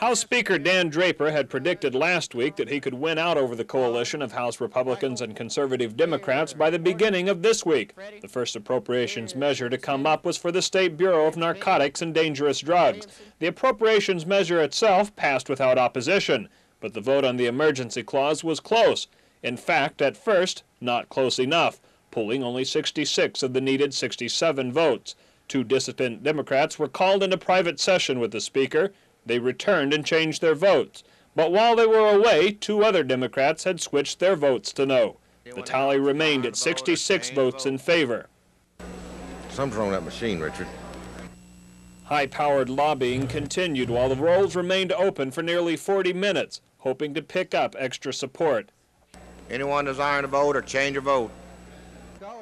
House Speaker Dan Draper had predicted last week that he could win out over the coalition of House Republicans and conservative Democrats by the beginning of this week. The first appropriations measure to come up was for the State Bureau of Narcotics and Dangerous Drugs. The appropriations measure itself passed without opposition, but the vote on the emergency clause was close. In fact, at first, not close enough, polling only 66 of the needed 67 votes. Two dissident Democrats were called into private session with the Speaker. They returned and changed their votes. But while they were away, two other Democrats had switched their votes to no. The tally remained at 66 votes in favor. Something's wrong with that machine, Richard. High-powered lobbying continued while the rolls remained open for nearly 40 minutes, hoping to pick up extra support. Anyone desiring to vote or change your vote?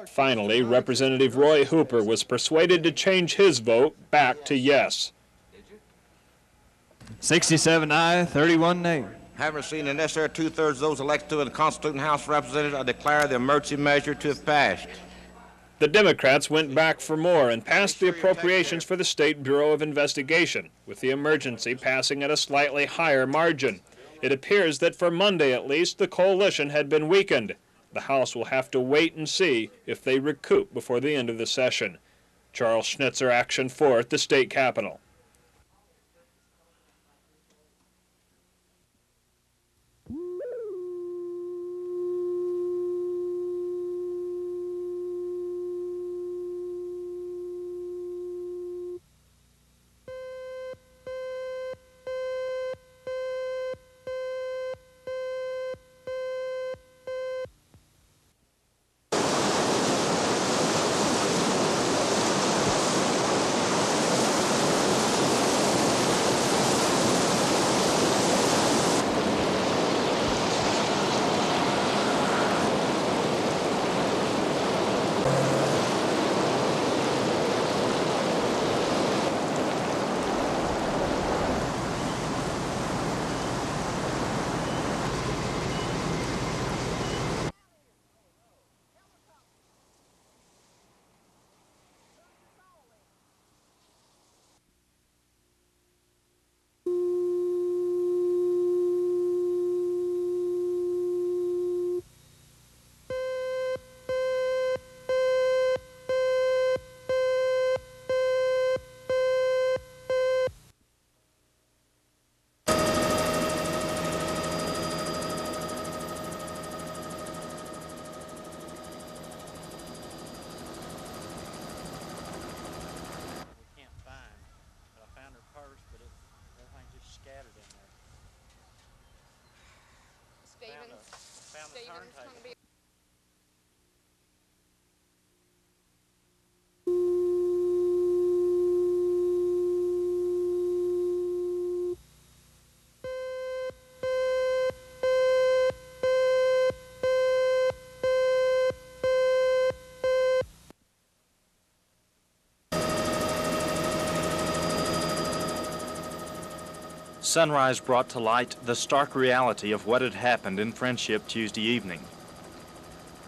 Finally, Representative Roy Hooper was persuaded to change his vote back to yes. 67 aye, 31 nay. Having received the necessary two-thirds of those elected to the Constituent House of Representatives, I declare the emergency measure to have passed. The Democrats went back for more and passed the appropriations for the State Bureau of Investigation, with the emergency passing at a slightly higher margin. It appears that for Monday at least, the coalition had been weakened. The House will have to wait and see if they recoup before the end of the session. Charles Schnitzer, Action 4 at the state capitol. Sunrise brought to light the stark reality of what had happened in Friendship Tuesday evening.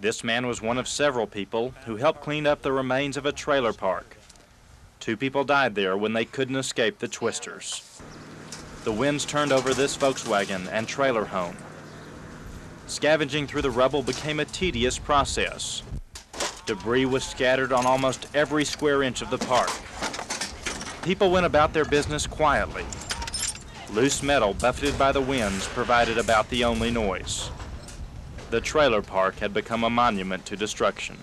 This man was one of several people who helped clean up the remains of a trailer park. Two people died there when they couldn't escape the twisters. The winds turned over this Volkswagen and trailer home. Scavenging through the rubble became a tedious process. Debris was scattered on almost every square inch of the park. People went about their business quietly. Loose metal buffeted by the winds provided about the only noise. The trailer park had become a monument to destruction.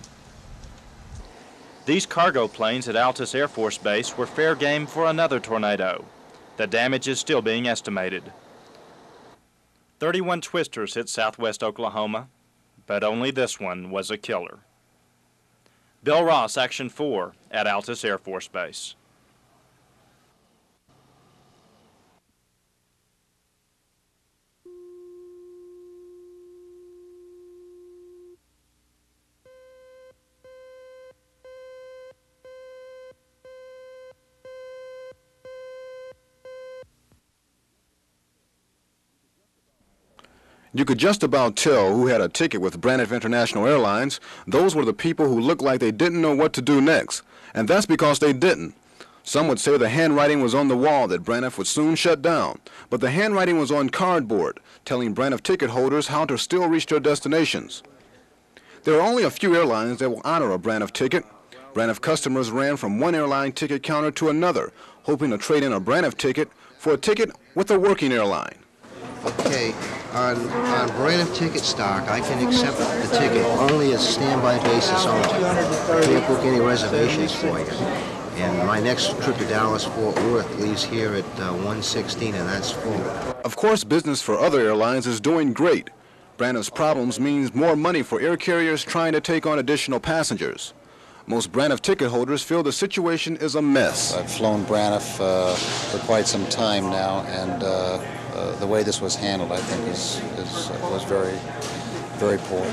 These cargo planes at Altus Air Force Base were fair game for another tornado. The damage is still being estimated. 31 twisters hit southwest Oklahoma, but only this one was a killer. Bill Ross, Action 4 at Altus Air Force Base. You could just about tell who had a ticket with Braniff International Airlines. Those were the people who looked like they didn't know what to do next. And that's because they didn't. Some would say the handwriting was on the wall that Braniff would soon shut down, but the handwriting was on cardboard, telling Braniff ticket holders how to still reach their destinations. There are only a few airlines that will honor a Braniff ticket. Braniff customers ran from one airline ticket counter to another, hoping to trade in a Braniff ticket for a ticket with a working airline. Okay, on Braniff ticket stock, I can accept the ticket only as standby basis only. I can't book any reservations for you. And my next trip to Dallas-Fort Worth leaves here at 1:16, and that's full. Of course, business for other airlines is doing great. Braniff's problems means more money for air carriers trying to take on additional passengers. Most Braniff ticket holders feel the situation is a mess. I've flown Braniff for quite some time now, and the way this was handled, I think, was very, very poor.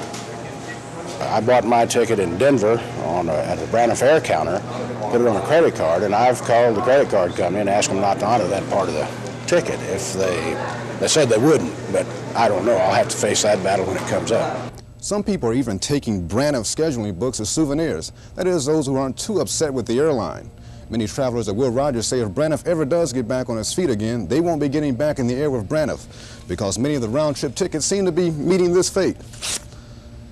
I bought my ticket in Denver at the Braniff Air counter, put it on a credit card, and I've called the credit card company and asked them not to honor that part of the ticket. If they said they wouldn't, but I don't know. I'll have to face that battle when it comes up. Some people are even taking Braniff scheduling books as souvenirs. That is, those who aren't too upset with the airline. Many travelers at Will Rogers say if Braniff ever does get back on its feet again, they won't be getting back in the air with Braniff because many of the round-trip tickets seem to be meeting this fate.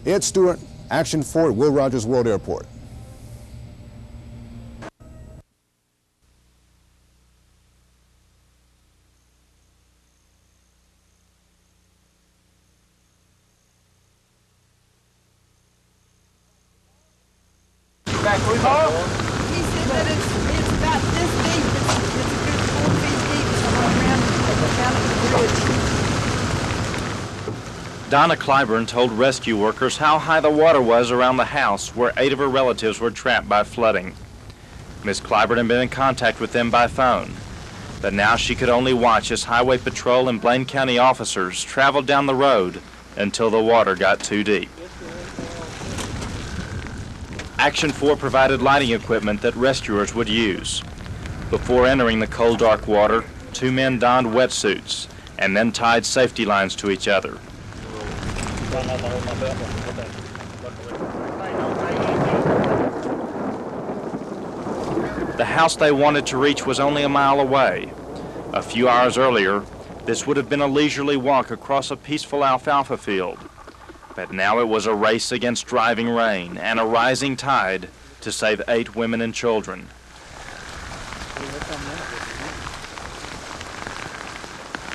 Ed Stewart, Action 4 at Will Rogers World Airport. He said that it's about this deep. It's a good 4 feet deep. It's around the bridge. Donna Clyburn told rescue workers how high the water was around the house where 8 of her relatives were trapped by flooding. Miss Clyburn had been in contact with them by phone, but now she could only watch as Highway Patrol and Blaine County officers traveled down the road until the water got too deep. Action 4 provided lighting equipment that rescuers would use. Before entering the cold, dark water, 2 men donned wetsuits and then tied safety lines to each other. The house they wanted to reach was only a mile away. A few hours earlier, this would have been a leisurely walk across a peaceful alfalfa field. But now it was a race against driving rain and a rising tide to save 8 women and children.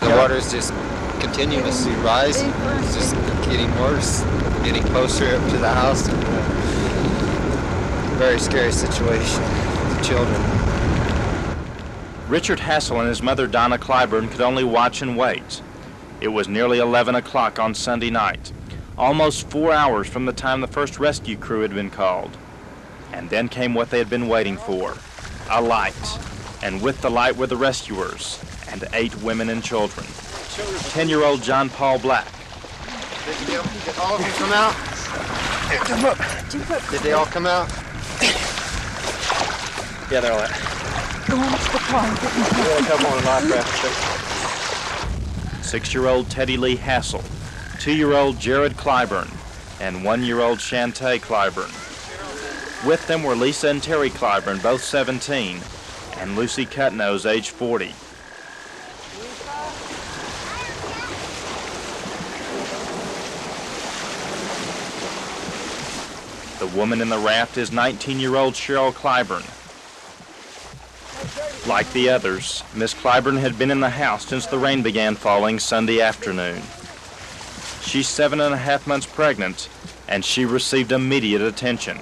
The water is just continuously rising. It's just getting worse, getting closer up to the house. Very scary situation with the children. Richard Hassel and his mother Donna Clyburn could only watch and wait. It was nearly 11 o'clock on Sunday night, almost 4 hours from the time the first rescue crew had been called. And then came what they had been waiting for, a light. And with the light were the rescuers and 8 women and children. 10-year-old John Paul Black. Did all of them come out? Did they all come out? Yeah, they're all out. Go on to the car and get me. Yeah, come on, life raft. 6-year-old Teddy Lee Hassel, 2-year-old Jared Clyburn, and 1-year-old Shantae Clyburn. With them were Lisa and Terry Clyburn, both 17, and Lucy Cutnose, age 40. The woman in the raft is 19-year-old Cheryl Clyburn. Like the others, Miss Clyburn had been in the house since the rain began falling Sunday afternoon. She's 7.5 months pregnant, and she received immediate attention.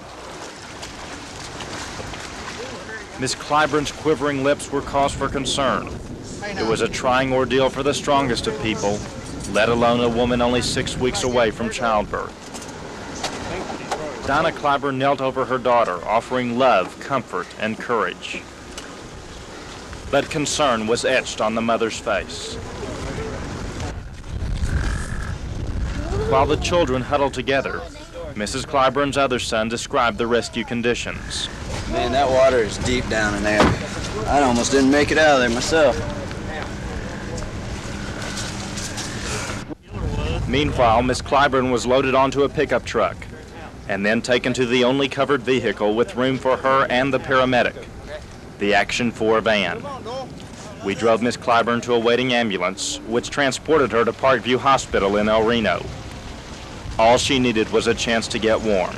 Miss Clyburn's quivering lips were cause for concern. It was a trying ordeal for the strongest of people, let alone a woman only 6 weeks away from childbirth. Donna Clyburn knelt over her daughter, offering love, comfort, and courage. But concern was etched on the mother's face. While the children huddled together, Mrs. Clyburn's other son described the rescue conditions. Man, that water is deep down in there. I almost didn't make it out of there myself. Meanwhile, Miss Clyburn was loaded onto a pickup truck and then taken to the only covered vehicle with room for her and the paramedic. the Action 4 van. We drove Miss Clyburn to a waiting ambulance, which transported her to Parkview Hospital in El Reno. All she needed was a chance to get warm.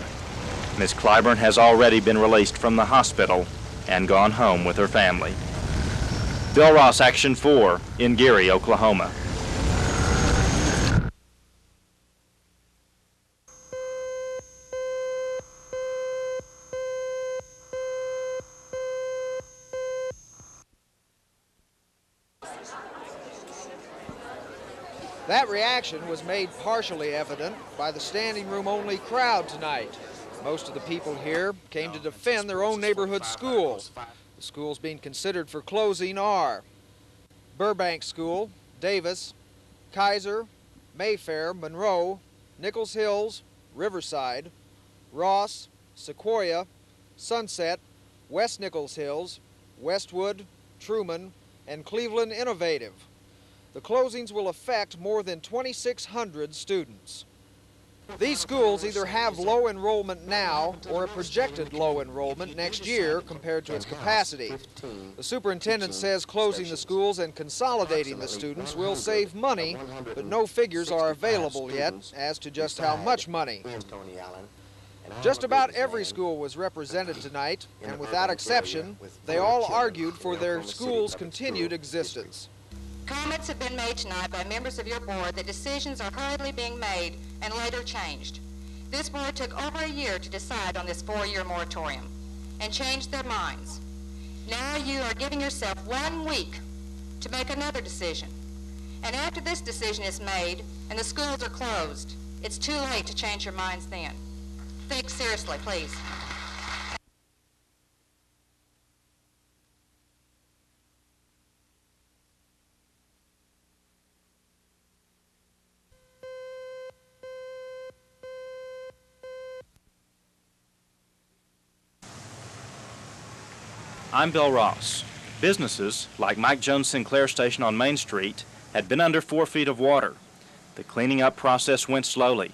Miss Clyburn has already been released from the hospital and gone home with her family. Bill Ross, Action 4, in Geary, Oklahoma. That reaction was made partially evident by the standing room only crowd tonight. Most of the people here came to defend their own neighborhood school. The schools being considered for closing are Burbank School, Davis, Kaiser, Mayfair, Monroe, Nichols Hills, Riverside, Ross, Sequoia, Sunset, West Nichols Hills, Westwood, Truman, and Cleveland Innovative. The closings will affect more than 2,600 students. These schools either have low enrollment now or a projected low enrollment next year compared to its capacity. The superintendent says closing the schools and consolidating the students will save money, but no figures are available yet as to just how much money. Just about every school was represented tonight, and without exception, they all argued for their school's continued existence. Comments have been made tonight by members of your board that decisions are hurriedly being made and later changed. This board took over a year to decide on this 4-year moratorium and changed their minds. Now you are giving yourself 1 week to make another decision. And after this decision is made and the schools are closed, it's too late to change your minds then. Think seriously, please. I'm Bill Ross. Businesses, like Mike Jones Sinclair Station on Main Street, had been under 4 feet of water. The cleaning up process went slowly.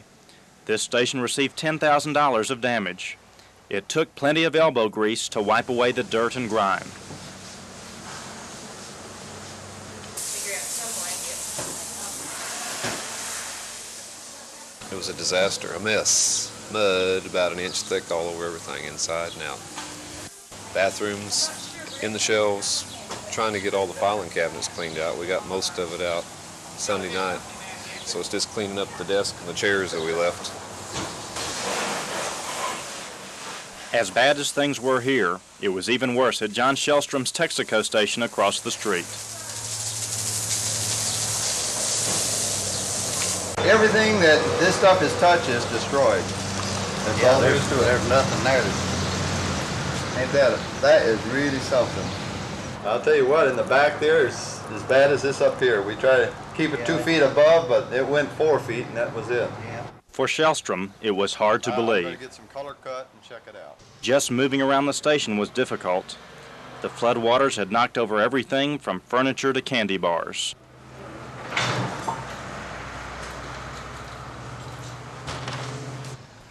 This station received $10,000 of damage. It took plenty of elbow grease to wipe away the dirt and grime. It was a disaster, a mess. Mud about 1 inch thick all over everything inside and out. Bathrooms in the shelves, trying to get all the filing cabinets cleaned out. We got most of it out Sunday night, so it's just cleaning up the desk and the chairs that we left. As bad as things were here, it was even worse at John Shellstrom's Texaco station across the street. Everything that this stuff has touched is destroyed. That's all there is to it. There's nothing there. Ain't that is really something. I'll tell you what, in the back there, it's as bad as this up here. We try to keep it 2 feet above, but it went 4 feet, and that was it. For Shellstrom, it was hard to believe. Get some color cut and check it out. Just moving around the station was difficult. The flood waters had knocked over everything from furniture to candy bars.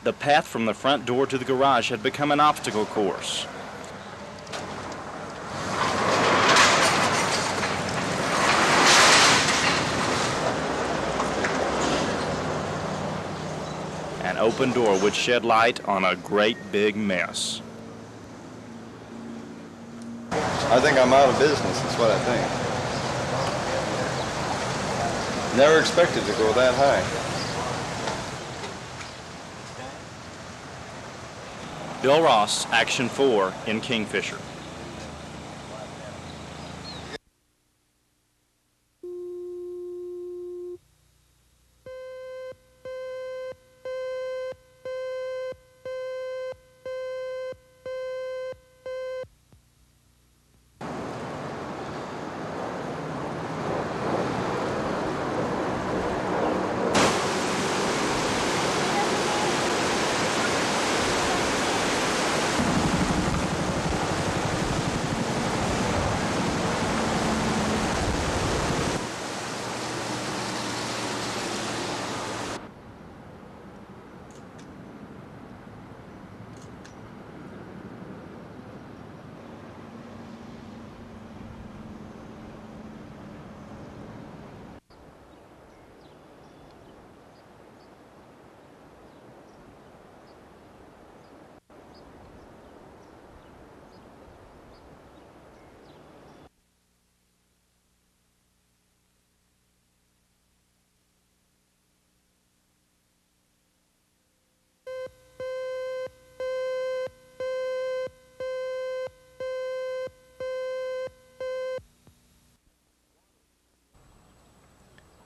The path from the front door to the garage had become an obstacle course. An open door would shed light on a great big mess. I think I'm out of business, is what I think. Never expected to go that high. Bill Ross, Action 4 in Kingfisher.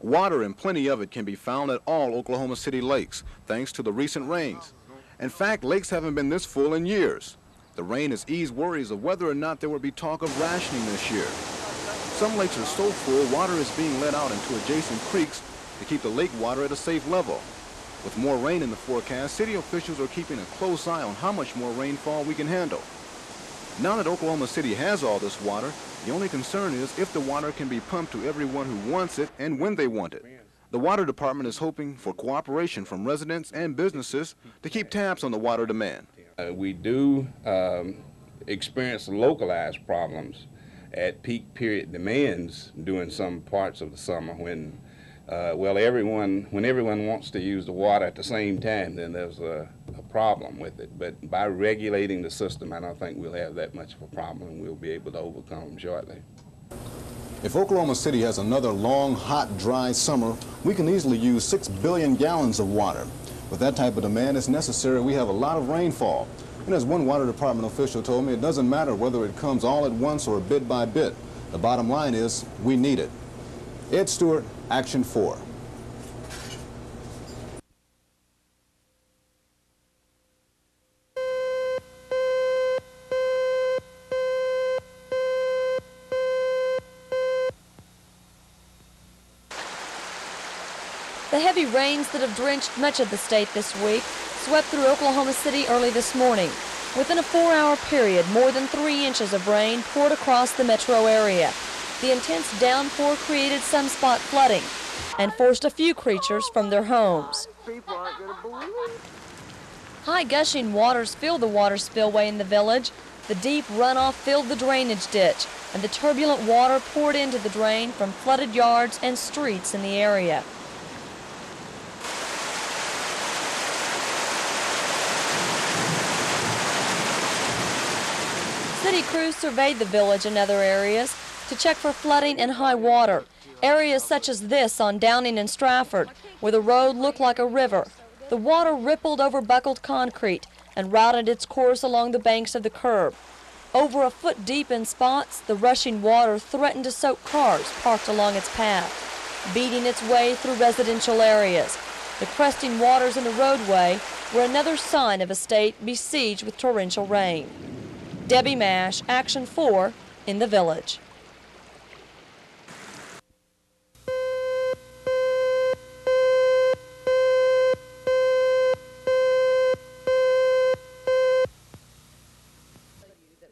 Water, and plenty of it, can be found at all Oklahoma City lakes, thanks to the recent rains. In fact, lakes haven't been this full in years. The rain has eased worries of whether or not there would be talk of rationing this year. Some lakes are so full, water is being let out into adjacent creeks to keep the lake water at a safe level. With more rain in the forecast, city officials are keeping a close eye on how much more rainfall we can handle. Now that Oklahoma City has all this water, the only concern is if the water can be pumped to everyone who wants it and when they want it. The Water Department is hoping for cooperation from residents and businesses to keep tabs on the water demand. We do experience localized problems at peak period demands during some parts of the summer when everyone wants to use the water at the same time, then there's a problem with it. But by regulating the system, I don't think we'll have that much of a problem, and we'll be able to overcome them shortly. If Oklahoma City has another long, hot, dry summer, we can easily use 6 billion gallons of water. With that type of demand, it's necessary we have a lot of rainfall. And as one Water Department official told me, it doesn't matter whether it comes all at once or bit by bit. The bottom line is we need it. Ed Stewart, Action 4. The heavy rains that have drenched much of the state this week swept through Oklahoma City early this morning. Within a 4-hour period, more than 3 inches of rain poured across the metro area. The intense downpour created some spot flooding and forced a few creatures from their homes. High gushing waters filled the water spillway in the village. The deep runoff filled the drainage ditch, and the turbulent water poured into the drain from flooded yards and streets in the area. City crews surveyed the village and other areas to check for flooding and high water. Areas such as this on Downing and Stratford, where the road looked like a river. The water rippled over buckled concrete and routed its course along the banks of the curb. Over a foot deep in spots, the rushing water threatened to soak cars parked along its path, beating its way through residential areas. The cresting waters in the roadway were another sign of a state besieged with torrential rain. Debbie Mash, Action 4, in the village.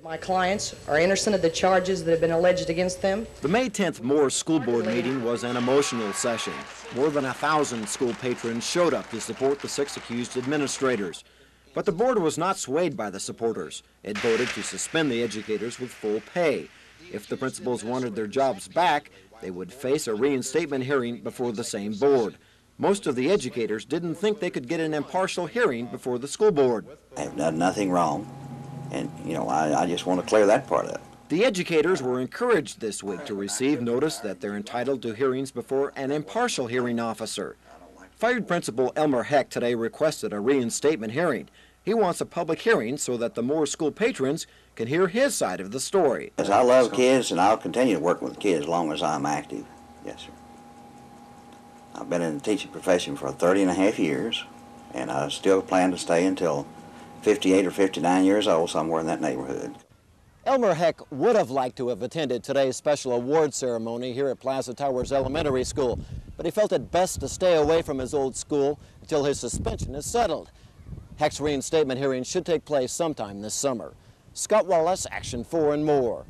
My clients are innocent of the charges that have been alleged against them. The May 10th Moore School Board meeting was an emotional session. More than 1,000 school patrons showed up to support the 6 accused administrators. But the board was not swayed by the supporters. It voted to suspend the educators with full pay. If the principals wanted their jobs back, they would face a reinstatement hearing before the same board. Most of the educators didn't think they could get an impartial hearing before the school board. I've done nothing wrong, and, I just want to clear that part up. The educators were encouraged this week to receive notice that they're entitled to hearings before an impartial hearing officer. Fired Principal Elmer Heck today requested a reinstatement hearing. He wants a public hearing so that the Moore School patrons can hear his side of the story. Because I love kids, and I'll continue to work with kids as long as I'm active. Yes, sir. I've been in the teaching profession for 30.5 years, and I still plan to stay until 58 or 59 years old, somewhere in that neighborhood. Elmer Heck would have liked to have attended today's special award ceremony here at Plaza Towers Elementary School, but he felt it best to stay away from his old school until his suspension is settled. Heck's reinstatement hearing should take place sometime this summer. Scott Wallace, Action 4 and more.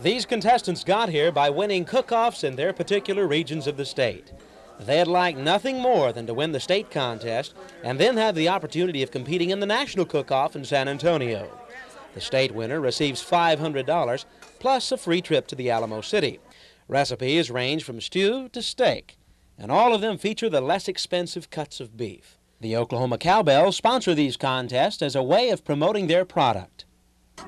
These contestants got here by winning cook-offs in their particular regions of the state. They'd like nothing more than to win the state contest and then have the opportunity of competing in the national cook-off in San Antonio. The state winner receives $500 plus a free trip to the Alamo City. Recipes range from stew to steak, and all of them feature the less expensive cuts of beef. The Oklahoma Cowbells sponsor these contests as a way of promoting their product.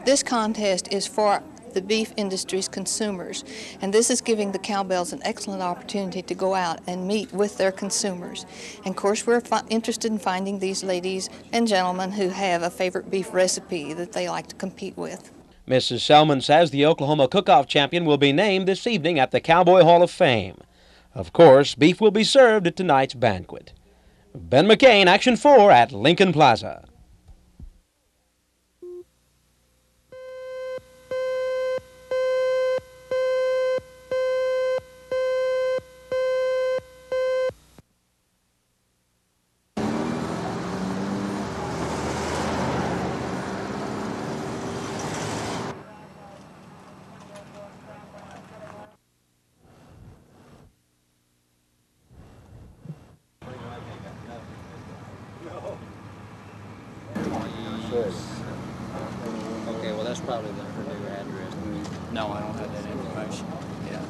This contest is for the beef industry's consumers. And this is giving the cowbells an excellent opportunity to go out and meet with their consumers. And of course, we're interested in finding these ladies and gentlemen who have a favorite beef recipe that they like to compete with. Mrs. Selman says the Oklahoma Cook-Off champion will be named this evening at the Cowboy Hall of Fame. Of course, beef will be served at tonight's banquet. Ben McCain, Action 4 at Lincoln Plaza. Okay, well that's probably her new address. No, I don't have that information. Yeah.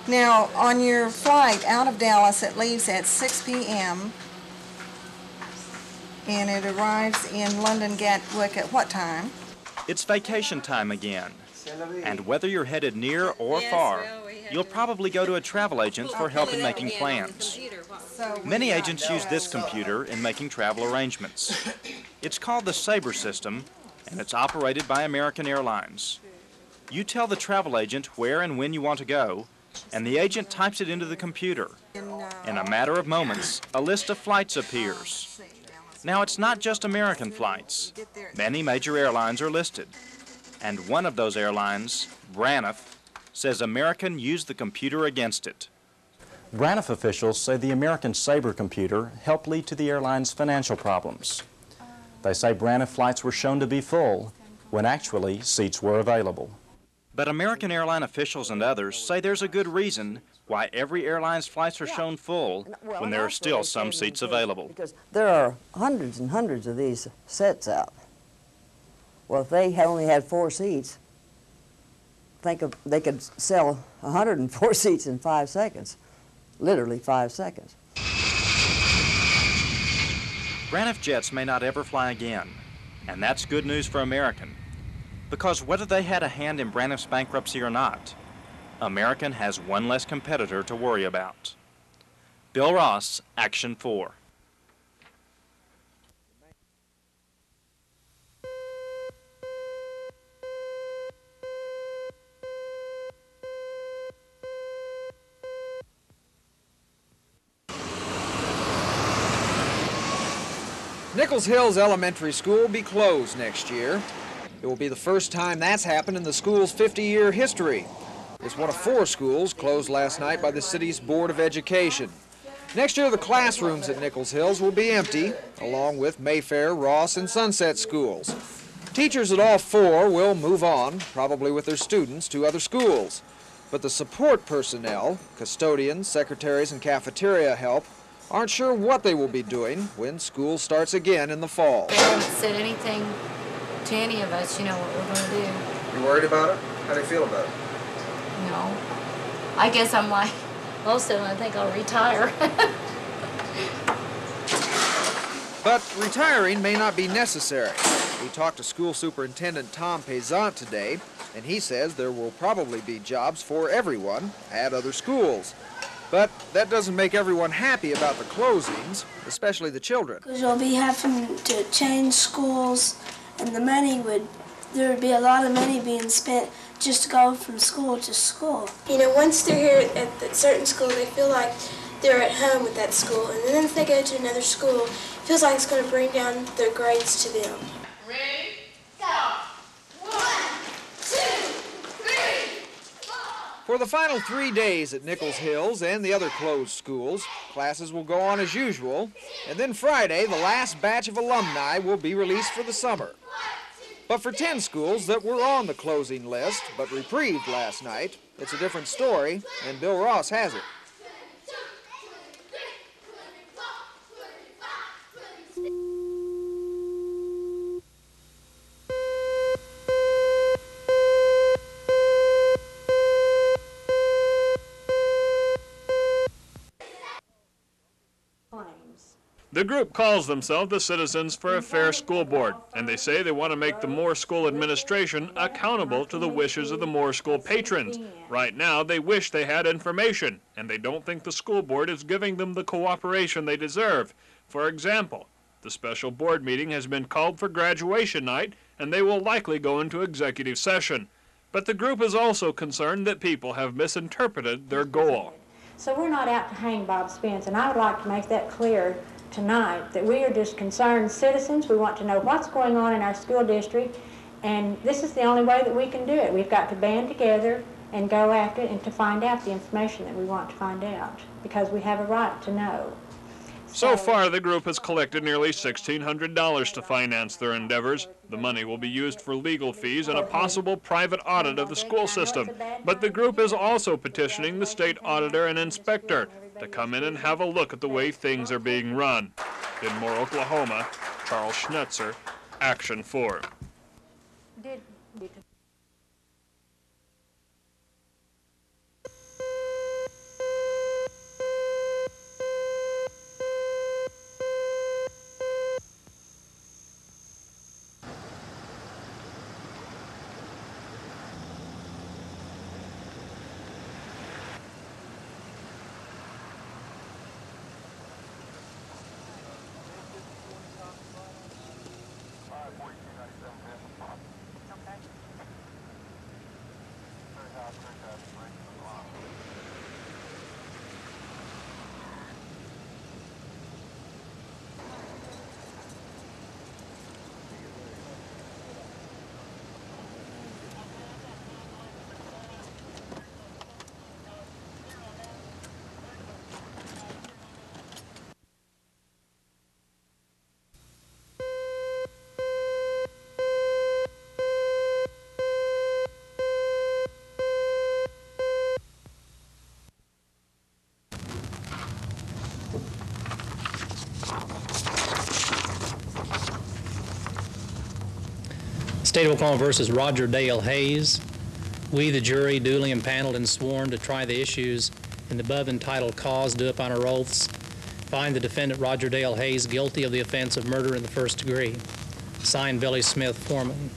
Now, on your flight out of Dallas, it leaves at 6 p.m. and it arrives in London Gatwick at what time? It's vacation time again. And whether you're headed near or far, you'll probably go to a travel agent for help in making plans. Many agents use this computer in making travel arrangements. It's called the Sabre system, and it's operated by American Airlines. You tell the travel agent where and when you want to go, and the agent types it into the computer. In a matter of moments, a list of flights appears. Now, it's not just American flights. Many major airlines are listed. And one of those airlines, Braniff, says American used the computer against it. Braniff officials say the American Sabre computer helped lead to the airline's financial problems. They say Braniff flights were shown to be full when actually seats were available. But American airline officials and others say there's a good reason why every airline's flights are shown full when there are still some seats available. Because there are hundreds and hundreds of these sets out. Well, if they had only had 4 seats, they could sell 104 seats in 5 seconds, literally 5 seconds. Braniff jets may not ever fly again, and that's good news for American. Because whether they had a hand in Braniff's bankruptcy or not, American has one less competitor to worry about. Bill Ross, Action 4. Nichols Hills Elementary School will be closed next year. It will be the first time that's happened in the school's 50-year history. It's one of 4 schools closed last night by the city's Board of Education. Next year, the classrooms at Nichols Hills will be empty, along with Mayfair, Ross, and Sunset schools. Teachers at all 4 will move on, probably with their students, to other schools. But the support personnel, custodians, secretaries, and cafeteria help, aren't sure what they will be doing when school starts again in the fall. They haven't said anything to any of us, what we're going to do. You worried about it? How do you feel about it? No. I guess I'm like most of them. I think I'll retire. But retiring may not be necessary. We talked to School Superintendent Tom Pezant today, and he says there will probably be jobs for everyone at other schools. But that doesn't make everyone happy about the closings, especially the children. Because you'll be having to change schools, and there would be a lot of money being spent just to go from school to school. You know, once they're here at the certain school, they feel like they're at home with that school, and then if they go to another school, it feels like it's going to bring down their grades to them. Ready? Go! 1, 2, 3, 4. For the final 3 days at Nichols Hills and the other closed schools, classes will go on as usual, and then Friday, the last batch of alumni will be released for the summer. But for 10 schools that were on the closing list but reprieved last night, it's a different story, and Bill Ross has it. The group calls themselves the Citizens for a Fair School Board, and they say they want to make the Moore School administration accountable to the wishes of the Moore School patrons. Right now, they wish they had information, and they don't think the school board is giving them the cooperation they deserve. For example, the special board meeting has been called for graduation night, and they will likely go into executive session. But the group is also concerned that people have misinterpreted their goal. So we're not out to hang Bob's fence, and I would like to make that clear tonight, that we are just concerned citizens. We want to know what's going on in our school district, and this is the only way that we can do it. We've got to band together and go after it and to find out the information that we want to find out, because we have a right to know. So far, the group has collected nearly $1,600 to finance their endeavors. The money will be used for legal fees and a possible private audit of the school system. But the group is also petitioning the state auditor and inspector to come in and have a look at the way things are being run. In Moore, Oklahoma, Charles Schnetzer, Action 4. State of Oklahoma versus Roger Dale Hayes. We, the jury, duly impaneled and sworn to try the issues in the above entitled cause, do upon our oaths, find the defendant Roger Dale Hayes guilty of the offense of murder in the first degree. Signed, Billy Smith, Foreman.